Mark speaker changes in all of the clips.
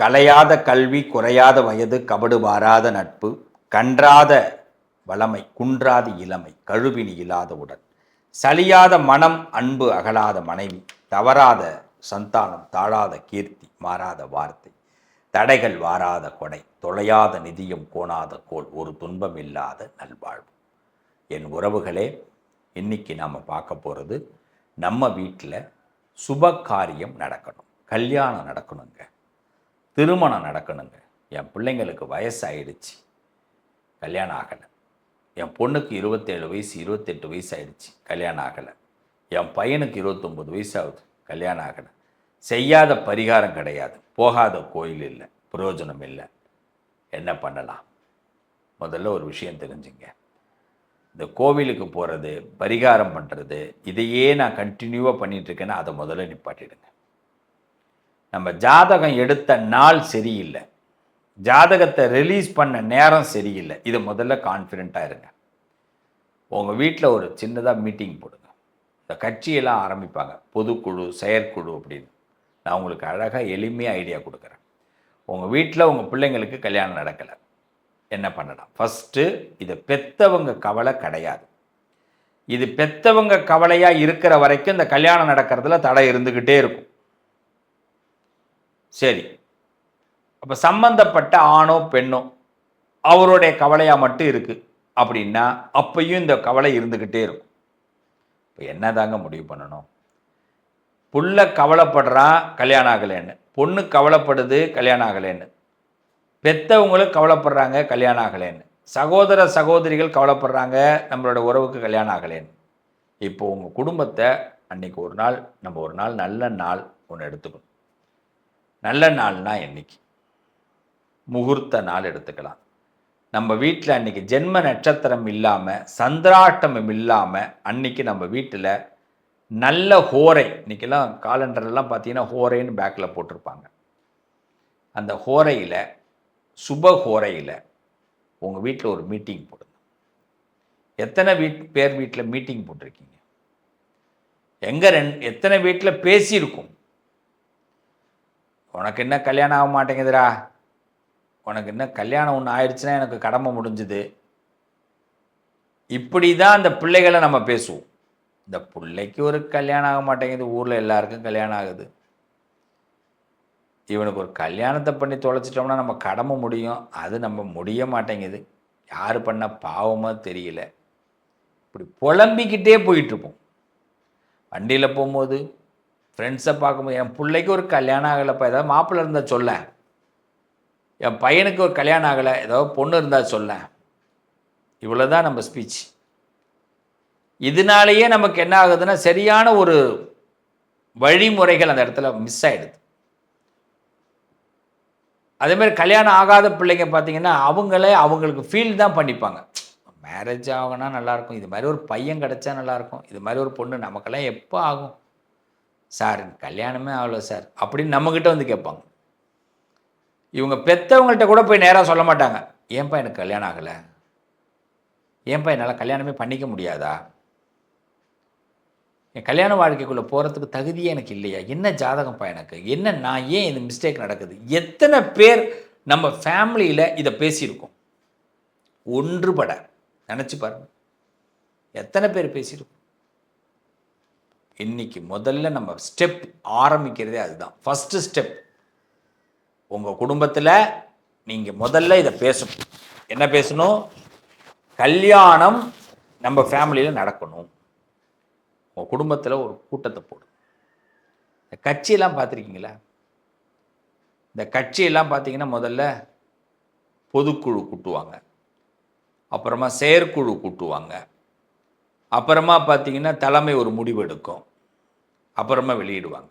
Speaker 1: கலையாத கல்வி, குறையாத வயது, கபடு வாராத நட்பு, கன்றாத வளமை, குன்றாத இளமை, கழுவினி இல்லாத உடல், சலியாத மனம், அன்பு அகலாத மனைவி, தவறாத சந்தானம், தாழாத கீர்த்தி, மாறாத வார்த்தை, தடைகள் வாராத கொடை, தொலையாத நிதியும் கோணாத கோல், ஒரு துன்பம் இல்லாத நல்வாழ்வு. என் உறவுகளே, இன்னைக்கு நாம் பார்க்க போகிறது, நம்ம வீட்டில் சுப காரியம் நடக்கணும், கல்யாணம் நடக்கணுங்க, திருமணம் நடக்கணுங்க. என் பிள்ளைங்களுக்கு வயசாயிடுச்சு, கல்யாணம் ஆகலை. என் பொண்ணுக்கு 27 வயசு, 28 வயசு ஆயிடுச்சு, கல்யாணம் ஆகலை. என் பையனுக்கு 29 வயசு ஆகுது, கல்யாணம் ஆகலை. செய்யாத பரிகாரம் கிடையாது, போகாத கோயில் இல்லை, பிரயோஜனம் இல்லை. என்ன பண்ணலாம்? முதல்ல ஒரு விஷயம் தெரிஞ்சுங்க. இந்த கோவிலுக்கு போகிறது, பரிகாரம் பண்ணுறது, இதையே நான் கண்டினியூவாக பண்ணிகிட்ருக்கேன்னா அதை முதல்ல நிப்பாட்டிடுங்க. நம்ம ஜாதகம் எடுத்த நாள் சரியில்லை, ஜாதகத்தை ரிலீஸ் பண்ண நேரம் சரியில்லை. இதை முதல்ல கான்ஃபிடென்ட்டாக இருங்க. உங்கள் வீட்டில் ஒரு சின்னதாக மீட்டிங் போடுங்க. இந்த கட்சியெல்லாம் ஆரம்பிப்பாங்க, பொதுக்குழு, செயற்குழு அப்படின்னு. நான் உங்களுக்கு அழகாக எளிமையாக ஐடியா கொடுக்குறேன். உங்கள் வீட்டில் உங்கள் பிள்ளைங்களுக்கு கல்யாணம் நடக்கலை, என்ன பண்ணலாம்? ஃபஸ்ட்டு, இதை பெற்றவங்க கவலை கிடையாது. இது பெற்றவங்க கவலையாக இருக்கிற வரைக்கும் இந்த கல்யாணம் நடக்கிறதுல தடை இருந்துக்கிட்டே இருக்கும். சரி, அப்போ சம்பந்தப்பட்ட ஆணோ பெண்ணோ அவருடைய கவலையாக மட்டும் இருக்குது அப்படின்னா அப்பையும் இந்த கவலை இருந்துக்கிட்டே இருக்கும். இப்போ என்ன தாங்க முடிவு பண்ணணும்? புள்ள கவலைப்படுறான் கல்யாணம் ஆகலைன்னு, பொண்ணு கவலைப்படுது கல்யாணம் ஆகலைன்னு, பெற்றவங்களும் கவலைப்படுறாங்க கல்யாணம் ஆகலைன்னு, சகோதர சகோதரிகள் கவலைப்படுறாங்க நம்மளோட உறவுக்கு கல்யாணம் ஆகலைன்னு. இப்போ உங்கள் குடும்பத்தை அன்றைக்கி ஒரு நாள், நம்ம ஒரு நாள் நல்ல நாள் ஒன்று எடுத்துக்கணும். நல்ல நாள்னா என்னைக்கு? முகூர்த்த நாள் எடுத்துக்கலாம். நம்ம வீட்டில் அன்றைக்கி ஜென்ம நட்சத்திரம் இல்லாமல், சந்திராஷ்டமம் இல்லாமல், அன்றைக்கி நம்ம வீட்டில் நல்ல ஹோரை, இன்றைக்கெல்லாம் காலண்டர்லாம் பார்த்தீங்கன்னா ஹோரைன்னு பேக்கில் போட்டிருப்பாங்க. அந்த ஹோரையில், சுப ஹோரையில் உங்கள் வீட்டில் ஒரு மீட்டிங் போடுங்க. எத்தனை பேர் வீட்டில் மீட்டிங் போட்டிருக்கீங்க? எத்தனை வீட்டில் பேசியிருக்கும்? உனக்கு என்ன கல்யாணம் ஆக மாட்டேங்குதுடா, உனக்கு என்ன கல்யாணம் ஒன்று ஆயிடுச்சுன்னா எனக்கு கடமை முடிஞ்சுது, இப்படி தான் அந்த பிள்ளைகளை நம்ம பேசுவோம். இந்த பிள்ளைக்கு ஒரு கல்யாணம் ஆக மாட்டேங்குது, ஊரில் எல்லாருக்கும் கல்யாணம் ஆகுது, இவனுக்கு ஒரு கல்யாணத்தை பண்ணி தொலைச்சிட்டோம்னா நம்ம கடமை முடியும், அது நம்ம முடிய மாட்டேங்குது, யார் பண்ண பாவமாக தெரியல, இப்படி புலம்பிக்கிட்டே போயிட்டுருப்போம். வண்டியில் போகும்போது, ஃப்ரெண்ட்ஸை பார்க்கும்போது, என் பிள்ளைக்கு ஒரு கல்யாணம் ஆகலைப்பா, ஏதாவது மாப்பிள்ளை இருந்தால் சொல்ல, என் பையனுக்கு ஒரு கல்யாணம் ஆகலை, ஏதாவது பொண்ணு இருந்தால் சொல்ல. இவ்வளோ தான் நம்ம ஸ்பீச். இதனாலேயே நமக்கு என்ன ஆகுதுன்னா, சரியான ஒரு வழிமுறைகள் அந்த இடத்துல மிஸ் ஆகிடுது. அதேமாதிரி கல்யாணம் ஆகாத பிள்ளைங்க பார்த்தீங்கன்னா, அவங்களுக்கு ஃபீல் தான் பண்ணிப்பாங்க. மேரேஜ் ஆகுனா நல்லாயிருக்கும், இது மாதிரி ஒரு பையன் கிடச்சா நல்லாயிருக்கும், இது மாதிரி ஒரு பொண்ணு நமக்கெல்லாம் எப்போ ஆகும் சார், கல்யாணமே ஆகலை சார் அப்படின்னு நம்மக்கிட்ட வந்து கேட்பாங்க. இவங்க பெற்றவங்கள்ட்ட கூட போய் நேராக சொல்ல மாட்டாங்க, ஏன்பா எனக்கு கல்யாணம் ஆகலை, ஏன்பா என்னால் கல்யாணமே பண்ணிக்க முடியாதா, என் கல்யாண வாழ்க்கைக்குள்ளே போகிறதுக்கு தகுதியே எனக்கு இல்லையா, என்ன ஜாதகம்ப்பா எனக்கு, என்ன நான் ஏன் இந்த மிஸ்டேக் நடக்குது. எத்தனை பேர் நம்ம ஃபேமிலியில் இதை பேசியிருக்கோம்? ஒன்றுபட நினச்சி பாருங்க, எத்தனை பேர் பேசியிருக்கோம். இன்னைக்கு முதல்ல நம்ம ஸ்டெப் ஆரம்பிக்கிறதே அதுதான். ஃபஸ்ட்டு ஸ்டெப், உங்கள் குடும்பத்தில் நீங்கள் முதல்ல இதை பேசணும். என்ன பேசணும்? கல்யாணம் நம்ம ஃபேமிலியில் நடக்கணும். உங்கள் குடும்பத்தில் ஒரு கூட்டத்தை போடும். இந்த கட்சியெல்லாம் பார்த்துருக்கீங்களா? இந்த கட்சியெல்லாம் பார்த்தீங்கன்னா முதல்ல பொதுக்குழு கூட்டுவாங்க, அப்புறமா செயற்குழு கூட்டுவாங்க, அப்புறமா பார்த்தீங்கன்னா தலைமை ஒரு முடிவு எடுக்கும், அப்புறமா வெளியிடுவாங்க.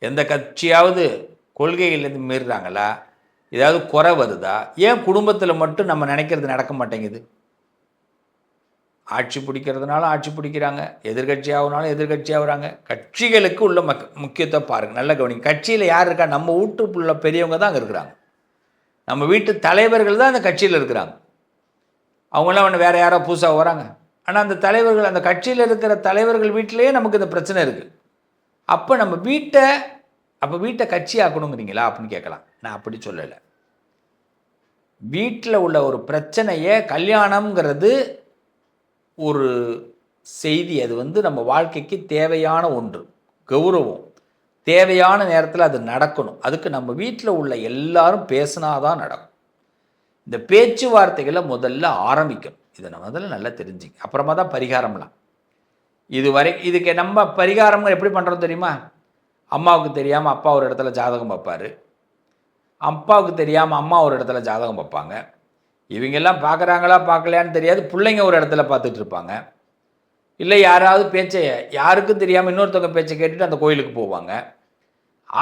Speaker 1: எந்த கட்சியாவது கொள்கையிலேருந்து மீறுறாங்களா, ஏதாவது குறை வருதா? ஏன் குடும்பத்தில் மட்டும் நம்ம நினைக்கிறது நடக்க மாட்டேங்குது? ஆட்சி பிடிக்கிறதுனால ஆட்சி பிடிக்கிறாங்க, எதிர்கட்சி ஆகுனாலும் எதிர்கட்சி ஆகுறாங்க. கட்சிகளுக்கு உள்ள முக்கியத்துவம் பாருங்கள், நல்ல கவனிங்க. கட்சியில் யார் இருக்கா? நம்ம வீட்டுக்குள்ள பெரியவங்க தான் அங்கே இருக்கிறாங்க, நம்ம வீட்டு தலைவர்கள் தான் அந்த கட்சியில் இருக்கிறாங்க. அவங்களாம் ஒன்று வேறு யாரோ புதுசாக வராங்க. ஆனால் அந்த தலைவர்கள், அந்த கட்சியில் இருக்கிற தலைவர்கள் வீட்டிலேயே நமக்கு இந்த பிரச்சனை இருக்குது. அப்போ நம்ம வீட்டை அப்போ வீட்டை கட்சி ஆக்கணுங்கிறீங்களா அப்படின்னு கேட்கலாம். நான் அப்படி சொல்லலை. வீட்டில் உள்ள ஒரு பிரச்சனையை கல்யாணம்ங்கிறது ஒரு செய்தி. அது நம்ம வாழ்க்கைக்கு தேவையான ஒன்று. கௌரவம். தேவையான நேரத்தில் அது நடக்கணும். அதுக்கு நம்ம வீட்டில் உள்ள எல்லாரும் பேசினாதான் நடக்கும். இந்த பேச்சுவார்த்தைகளை முதல்ல ஆரம்பிக்கணும். இதை நான் முதல்ல நல்லா தெரிஞ்சுங்க. அப்புறமா தான் பரிகாரம்லாம். இதுக்கு நம்ம பரிகாரம் எப்படி பண்ணுறோம் தெரியுமா? அம்மாவுக்கு தெரியாமல் அப்பா ஒரு இடத்துல ஜாதகம் பார்ப்பார். அப்பாவுக்கு தெரியாமல் அம்மா ஒரு இடத்துல ஜாதகம் பார்ப்பாங்க. இவங்கெல்லாம் பார்க்குறாங்களா பார்க்கலையான்னு தெரியாது. பிள்ளைங்க ஒரு இடத்துல பார்த்துட்டு இருப்பாங்க. இல்லை யாராவது பேச்சை யாருக்கும் தெரியாமல் இன்னொருத்தவங்க பேச்சை கேட்டுட்டு அந்த கோயிலுக்கு போவாங்க.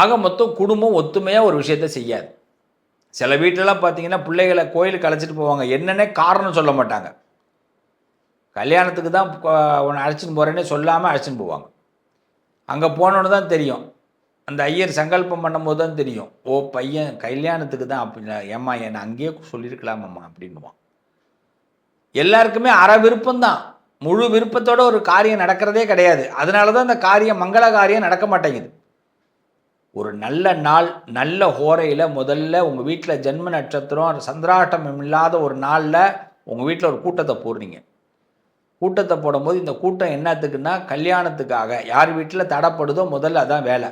Speaker 1: ஆக மொத்தம் குடும்பம் ஒத்துமையாக ஒரு விஷயத்த செய்யாது. சில வீட்டிலலாம் பார்த்தீங்கன்னா பிள்ளைகளை கோயிலுக்கு அழைச்சிட்டு போவாங்க. என்னென்ன காரணம் சொல்ல மாட்டாங்க. கல்யாணத்துக்கு தான் உன்னை அழைச்சின்னு போகிறேன்னே சொல்லாமல் அழைச்சின்னு போவாங்க. அங்கே போனோன்னு தான் தெரியும். அந்த ஐயர் சங்கல்பம் பண்ணும்போது தான் தெரியும். ஓ பையன் கல்யாணத்துக்கு தான் அப்படின்னா ஏம்மா என்னை அங்கேயே சொல்லியிருக்கலாமம்மா அப்படின்னுவான். எல்லாருக்குமே அரை விருப்பம்தான். முழு விருப்பத்தோட ஒரு காரியம் நடக்கிறதே கிடையாது. அதனால தான் அந்த காரியம் மங்கள காரியம் நடக்க மாட்டேங்குது. ஒரு நல்ல நாள் நல்ல ஹோரையில் முதல்ல உங்கள் வீட்டில் ஜென்ம நட்சத்திரம் சந்திராஷ்டமம் இல்லாத ஒரு நாளில் உங்கள் வீட்டில் ஒரு கூட்டத்தை போடுறீங்க. கூட்டத்தை போடும்போது இந்த கூட்டம் என்னத்துக்குன்னா கல்யாணத்துக்காக. யார் வீட்டில் தடைப்படுதோ முதல்ல அதான் வேலை.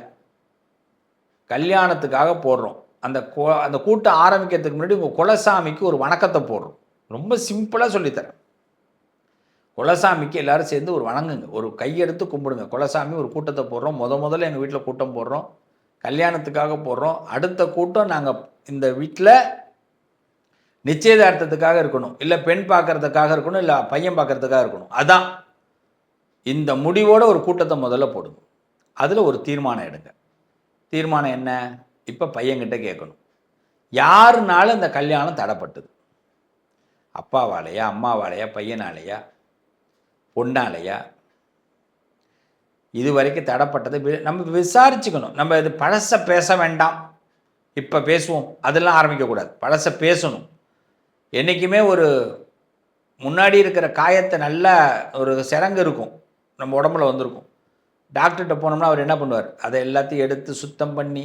Speaker 1: கல்யாணத்துக்காக போடுறோம். அந்த கூட்டம் ஆரம்பிக்கிறதுக்கு முன்னாடி உங்கள் குலசாமிக்கு ஒரு வணக்கத்தை போடுறோம். ரொம்ப சிம்பிளாக சொல்லித்தரேன். குலசாமிக்கு எல்லோரும் சேர்ந்து ஒரு வணங்குங்க. ஒரு கையெடுத்து கும்பிடுங்க. குலசாமி ஒரு கூட்டத்தை போடுறோம். முதல்ல எங்கள் வீட்டில் கூட்டம் போடுறோம். கல்யாணத்துக்காக போடுறோம். அடுத்த கூட்டம் நாங்கள் இந்த வீட்டில் நிச்சயதார்த்தத்துக்காக இருக்கணும், இல்லை பெண் பார்க்கறதுக்காக இருக்கணும், இல்லை பையன் பார்க்கறதுக்காக இருக்கணும். அதான் இந்த முடிவோட ஒரு கூட்டத்தை முதல்ல போடுங்க. அதில் ஒரு தீர்மானம் எடுங்க. தீர்மானம் என்ன? இப்போ பையன்கிட்ட கேட்கணும், யாருனாலும் இந்த கல்யாணம் தடைப்பட்டது? அப்பாவாலையா, அம்மாவாலையா, பையனாலையா, பொண்ணாலையா? இது வரைக்கும் தடைப்பட்டது நம்ம விசாரிச்சுக்கணும். நம்ம இது பழசை பேச வேண்டாம், இப்போ பேசுவோம் அதெல்லாம் ஆரம்பிக்கக்கூடாது. பழசை பேசணும். என்றைக்குமே ஒரு முன்னாடி இருக்கிற காயத்தை நல்லா ஒரு சிரங்கு இருக்கும் நம்ம உடம்புல வந்திருக்கும். டாக்டர்கிட்ட போனோம்னா அவர் என்ன பண்ணுவார்? அதை எல்லாத்தையும் எடுத்து சுத்தம் பண்ணி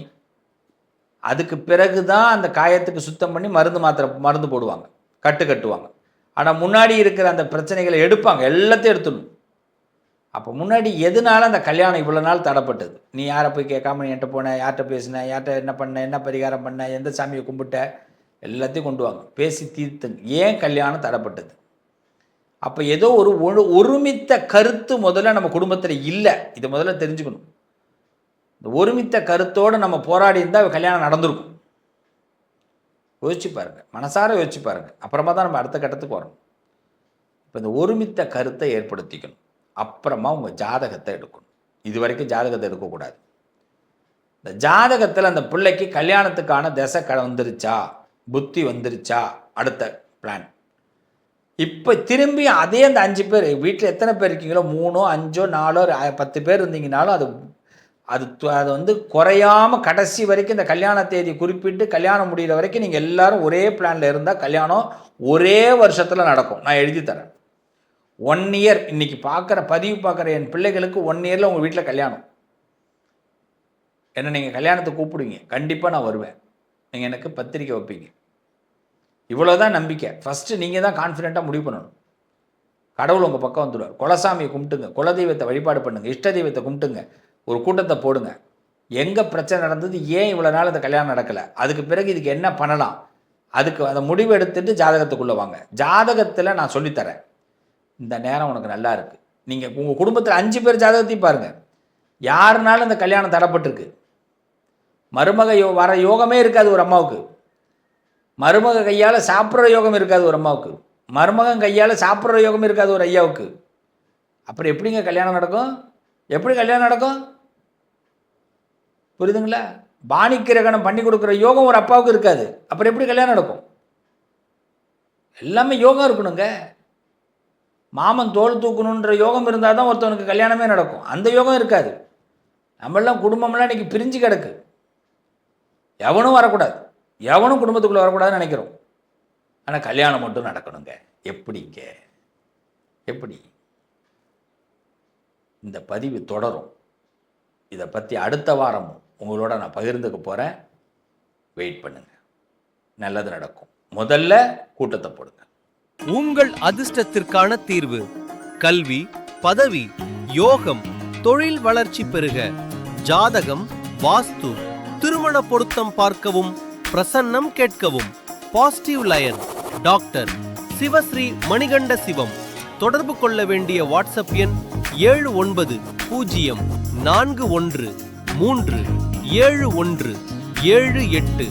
Speaker 1: அதுக்கு பிறகு தான் அந்த காயத்துக்கு சுத்தம் பண்ணி மருந்து போடுவாங்க, கட்டுவாங்க. ஆனால் முன்னாடி இருக்கிற அந்த பிரச்சனைகளை எடுப்பாங்க, எல்லாத்தையும் எடுத்துடணும். அப்போ முன்னாடி எதனால அந்த கல்யாணம் இவ்வளோ நாள் தடைப்பட்டது? நீ யாரை போய் கேட்காம நீ என்கிட்ட போன, யார்கிட்ட பேசின, யார்கிட்ட என்ன பண்ண, என்ன பரிகாரம் பண்ண, எந்த சாமியை கும்பிட்ட, எல்லாத்தையும் கொண்டு வாங்க, பேசி தீர்த்துங்க. ஏன் கல்யாணம் தடைப்பட்டது? அப்போ ஏதோ ஒரு ஒருமித்த கருத்து முதல்ல நம்ம குடும்பத்தில் இல்லை. இதை முதல்ல தெரிஞ்சுக்கணும். இந்த ஒருமித்த கருத்தோடு நம்ம போராடி இருந்தால் கல்யாணம் நடந்திருக்கும். யோசிச்சு பாருங்கள், மனசார யோசிச்சு பாருங்கள். அப்புறமா தான் நம்ம அடுத்த கட்டத்துக்கு வரணும். இப்போ இந்த ஒருமித்த கருத்தை ஏற்படுத்திக்கணும். அப்புறமா உங்கள் ஜாதகத்தை எடுக்கணும். இது வரைக்கும் ஜாதகத்தை எடுக்கக்கூடாது. இந்த ஜாதகத்தில் அந்த பிள்ளைக்கு கல்யாணத்துக்கான திசை வந்துருச்சா, புத்தி வந்துருச்சா, அடுத்த பிளான். இப்போ திரும்பி அதே அந்த 5 பேர் வீட்டில் எத்தனை பேர் இருக்கீங்களோ, 3, 5, 4, 10 பேர் இருந்தீங்கனாலும் அது குறையாமல் கடைசி வரைக்கும் இந்த கல்யாண தேதி குறிப்பிட்டு கல்யாணம் முடிகிற வரைக்கும் நீங்கள் எல்லாரும் ஒரே பிளானில் இருந்தால் கல்யாணம் ஒரே வருஷத்தில் நடக்கும். நான் எழுதி தரேன். 1 இயர். இன்றைக்கி பதிவு பார்க்குற என் பிள்ளைகளுக்கு 1 இயரில் உங்கள் வீட்டில் கல்யாணம். என்ன நீங்கள் கல்யாணத்தை கூப்பிடுவீங்க, கண்டிப்பாக நான் வருவேன். நீங்கள் எனக்கு பத்திரிக்கை வைப்பீங்க. இவ்வளோதான் நம்பிக்கை. ஃபஸ்ட்டு நீங்கள் தான் கான்ஃபிடெண்ட்டாக முடிவு பண்ணணும். கடவுள் உங்கள் பக்கம் வந்துடுவார். குலசாமியை கும்பிட்டுங்க, குலதெய்வத்தை வழிபாடு பண்ணுங்கள், இஷ்ட தெய்வத்தை கும்பிட்டுங்க, ஒரு கூட்டத்தை போடுங்க. எங்கே பிரச்சனை நடந்தது, ஏன் இவ்வளோ நாள் இந்த கல்யாணம் நடக்கலை, அதுக்கு பிறகு இதுக்கு என்ன பண்ணலாம், அதுக்கு அந்த முடிவு எடுத்துட்டு ஜாதகத்துக்குள்ளே வாங்க. ஜாதகத்தில் நான் சொல்லித்தரேன், இந்த நேரம் உனக்கு நல்லா இருக்குது. நீங்கள் உங்கள் குடும்பத்தில் 5 பேர் ஜாதகத்தையும் பாருங்கள். யாருனாலும் இந்த கல்யாணம் தடைப்பட்டிருக்கு. மருமக வர யோகமே இருக்காது ஒரு அம்மாவுக்கு. மருமக கையால் சாப்பிட்ற யோகம் இருக்காது ஒரு அம்மாவுக்கு. மருமகன் கையால் சாப்பிட்ற யோகம் இருக்காது ஒரு ஐயாவுக்கு. அப்புறம் எப்படிங்க கல்யாணம் நடக்கும்? எப்படி கல்யாணம் நடக்கும்? புரியுதுங்களா? பாணிக்கிரகணம் பண்ணி கொடுக்குற யோகம் ஒரு அப்பாவுக்கு இருக்காது. அப்புறம் எப்படி கல்யாணம் நடக்கும்? எல்லாமே யோகம் இருக்கணுங்க. மாமன் தோல் தூக்கணுன்ற யோகம் இருந்தால் தான் ஒருத்தவனுக்கு கல்யாணமே நடக்கும். அந்த யோகம் இருக்காது. நம்மளாம் குடும்பம்லாம் இன்றைக்கி பிரிஞ்சு கிடக்கு. எவனும் வரக்கூடாது, எவனும் குடும்பத்துக்குள்ளே வரக்கூடாதுன்னு நினைக்கிறோம். ஆனால் கல்யாணம் மட்டும் நடக்கணுங்க. எப்படிங்க? எப்படி? இந்த பதிவு தொடரும். இதை பற்றி அடுத்த வாரமும் உங்களோட நான் பகிர்ந்துக்க போகிறேன். வெயிட் பண்ணுங்க, நல்லது நடக்கும். முதல்ல கூட்டத்தை போடுங்க.
Speaker 2: உங்கள் அதிர்ஷ்டத்திற்கான தீர்வு கல்வி, பதவி, யோகம், தொழில் வளர்ச்சி பெருக, ஜாதகம், வாஸ்து, திருமண பொருத்தம் பார்க்கவும், பிரசன்னம் கேட்கவும். Positive lion doctor Sivasri Manikanda Sivam. தொடர்பு கொள்ள வேண்டிய வாட்ஸ்அப் எண் 7904137178.